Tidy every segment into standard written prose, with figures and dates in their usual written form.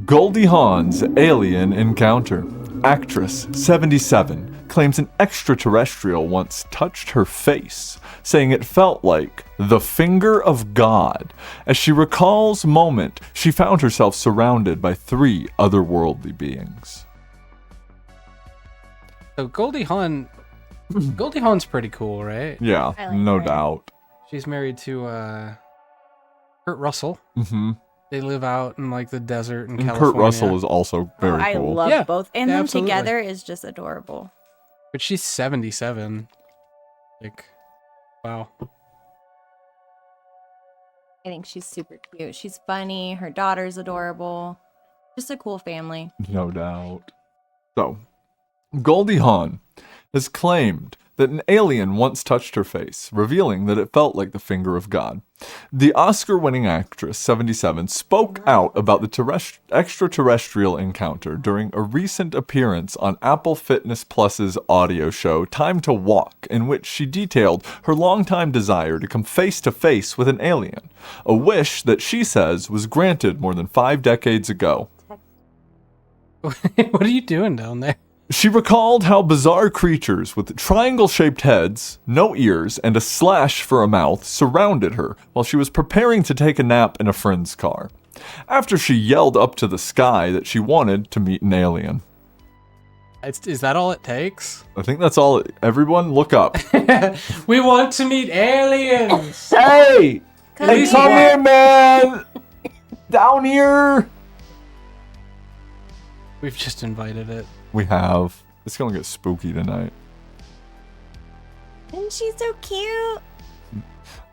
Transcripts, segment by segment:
Goldie Hawn's alien encounter. Actress 77 claims an extraterrestrial once touched her face, saying it felt like the finger of God. As she recalls moment, she found herself surrounded by 3 otherworldly beings. So Goldie Hawn's pretty cool, right? Yeah, no doubt. She's married to Kurt Russell. Mm-hmm. They live out in like the desert in And California. Kurt Russell is also very I cool. love both. And them absolutely. together is just adorable. But she's 77. Like, wow. I think she's super cute. She's funny. Her daughter's adorable. Just a cool family. No doubt. So, Goldie Hawn has claimed that an alien once touched her face, revealing that it felt like the finger of God. The Oscar-winning actress, 77, spoke out about the extraterrestrial encounter during a recent appearance on Apple Fitness Plus's audio show Time to Walk, in which she detailed her longtime desire to come face-to-face with an alien, a wish that she says was granted more than 5 decades ago. What are you doing down there? She recalled how bizarre creatures with triangle-shaped heads, no ears, and a slash for a mouth surrounded her while she was preparing to take a nap in a friend's car, after she yelled up to the sky that she wanted to meet an alien. Is that all it takes? I think that's all. Everyone, look up. We want to meet aliens! Hey! Hey, Come here, man! Down here! We've just invited it. We have. It's gonna get spooky tonight. And she's so cute.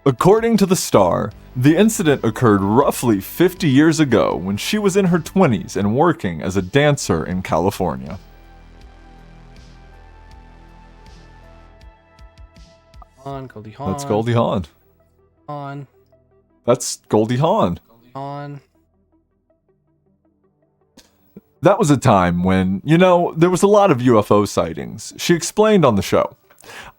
According to the Star, the incident occurred roughly 50 years ago when she was in her 20s and working as a dancer in California. Goldie Hawn. That's Goldie Hawn. Hawn. That's Goldie Hawn. Goldie Hawn. That was a time when, there was a lot of UFO sightings. She explained on the show.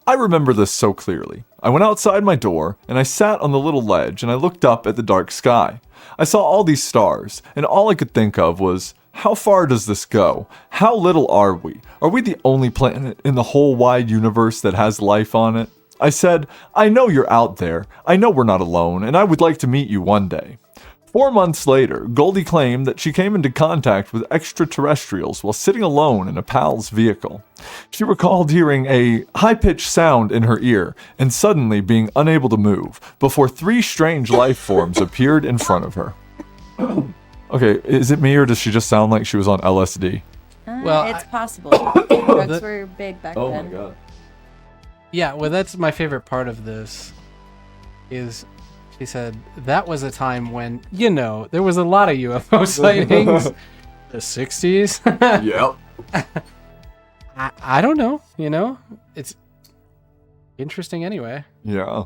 I remember this so clearly. I went outside my door, and I sat on the little ledge, and I looked up at the dark sky. I saw all these stars, and all I could think of was, how far does this go? How little are we? Are we the only planet in the whole wide universe that has life on it? I said, I know you're out there. I know we're not alone, and I would like to meet you one day. 4 months later, Goldie claimed that she came into contact with extraterrestrials while sitting alone in a pal's vehicle. She recalled hearing a high-pitched sound in her ear and suddenly being unable to move before 3 strange life forms appeared in front of her. Okay, is it me or does she just sound like she was on LSD? Well, it's possible. Drugs were big back then. Oh my god. Yeah, well, that's my favorite part of this. Is she said that was a time when there was a lot of UFO sightings. The 60s. Yep. I don't know. It's interesting anyway. Yeah.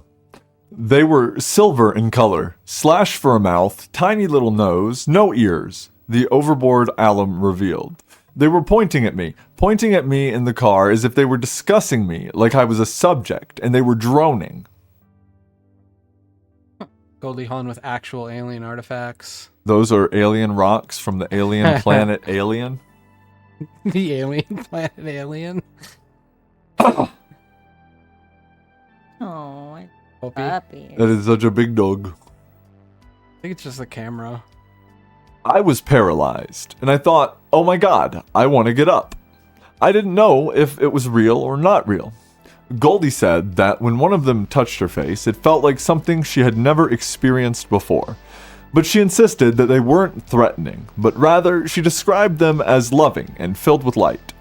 They were silver in color, slash for a mouth, tiny little nose, no ears, the overboard alum revealed. They were pointing at me in the car as if they were discussing me like I was a subject, and they were droning. Goldie Hawn with actual alien artifacts. Those are alien rocks from the alien planet Alien. The alien planet Alien. Oh, Hopi. puppy. That is such a big dog. I think it's just the camera. I was paralyzed, and I thought, oh my god, I want to get up. I didn't know if it was real or not real. Goldie said that when one of them touched her face, it felt like something she had never experienced before. But she insisted that they weren't threatening, but rather she described them as loving and filled with light.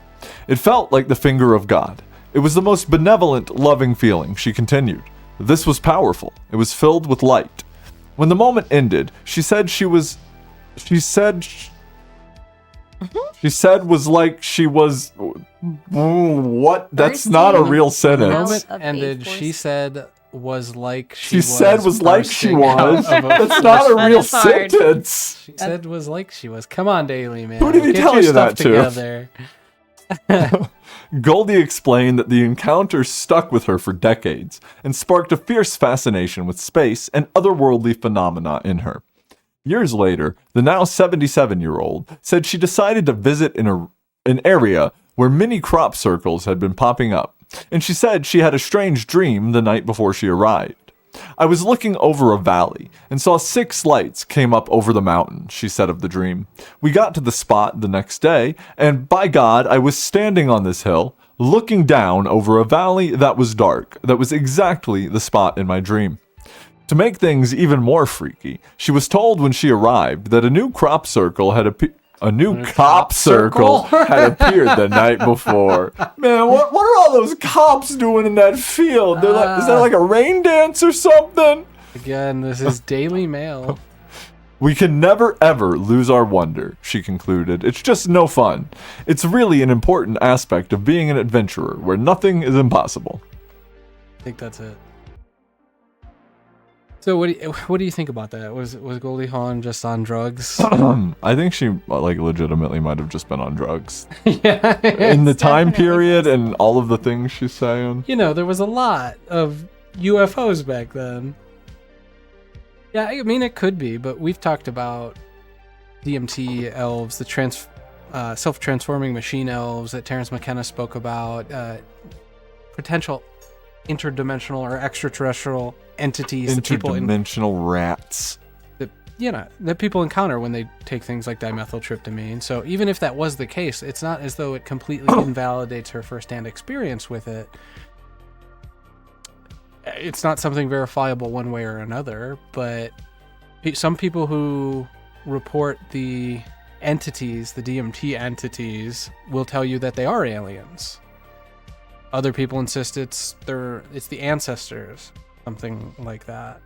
It felt like the finger of God. It was the most benevolent, loving feeling, she continued. This was powerful. It was filled with light. When the moment ended, she said was like she was what? That's not a real The sentence. moment of ended, A-Force. she said was like She said was like she bursting out was. of a That's not a That real is hard. sentence. She said was like she was. Come on, Daily, man. Who did he Get tell your you that stuff to? together. Goldie explained that the encounter stuck with her for decades and sparked a fierce fascination with space and otherworldly phenomena in her. Years later, the now 77-year-old said she decided to visit an area where many crop circles had been popping up, and she said she had a strange dream the night before she arrived. I was looking over a valley and saw 6 lights came up over the mountain, she said of the dream. We got to the spot the next day, and by God, I was standing on this hill, looking down over a valley that was dark, that was exactly the spot in my dream. To make things even more freaky, she was told when she arrived that a new crop circle had appeared. A new cop circle had appeared the night before. Man, what are all those cops doing in that field? They're like, is that like a rain dance or something? Again, this is Daily Mail. We can never ever lose our wonder, she concluded. It's just no fun. It's really an important aspect of being an adventurer where nothing is impossible. I think that's it. So what do you think about that? Was Goldie Hawn just on drugs? I think she legitimately might have just been on drugs. Yeah. In the time definitely period and all of the things she's saying. You know, there was a lot of UFOs back then. Yeah, I mean, it could be, but we've talked about DMT elves, the self-transforming machine elves that Terrence McKenna spoke about, potential interdimensional or extraterrestrial entities that people Interdimensional rats. that people encounter when they take things like dimethyltryptamine. So even if that was the case, it's not as though it completely invalidates her firsthand experience with it. It's not something verifiable one way or another, but some people who report the entities, the DMT entities, will tell you that they are aliens. Other people insist it's the ancestors, something like that.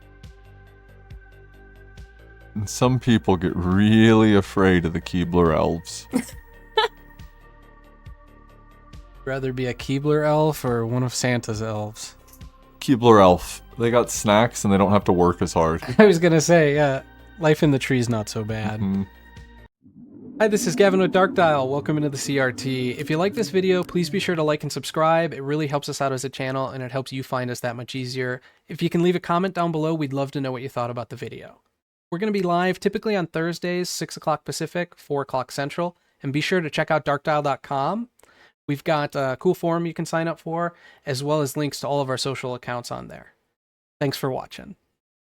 And some people get really afraid of the Keebler elves. Rather be a Keebler elf or one of Santa's elves? Keebler elf. They got snacks and they don't have to work as hard. I was gonna say, yeah, life in the tree's not so bad. Mm-hmm. Hi, this is Gavin with Dark Dial. Welcome into the CRT. If you like this video, please be sure to like and subscribe. It really helps us out as a channel, and it helps you find us that much easier. If you can leave a comment down below, we'd love to know what you thought about the video. We're going to be live typically on Thursdays, 6 o'clock Pacific, 4 o'clock Central, and be sure to check out darkdial.com. We've got a cool forum you can sign up for, as well as links to all of our social accounts on there. Thanks for watching.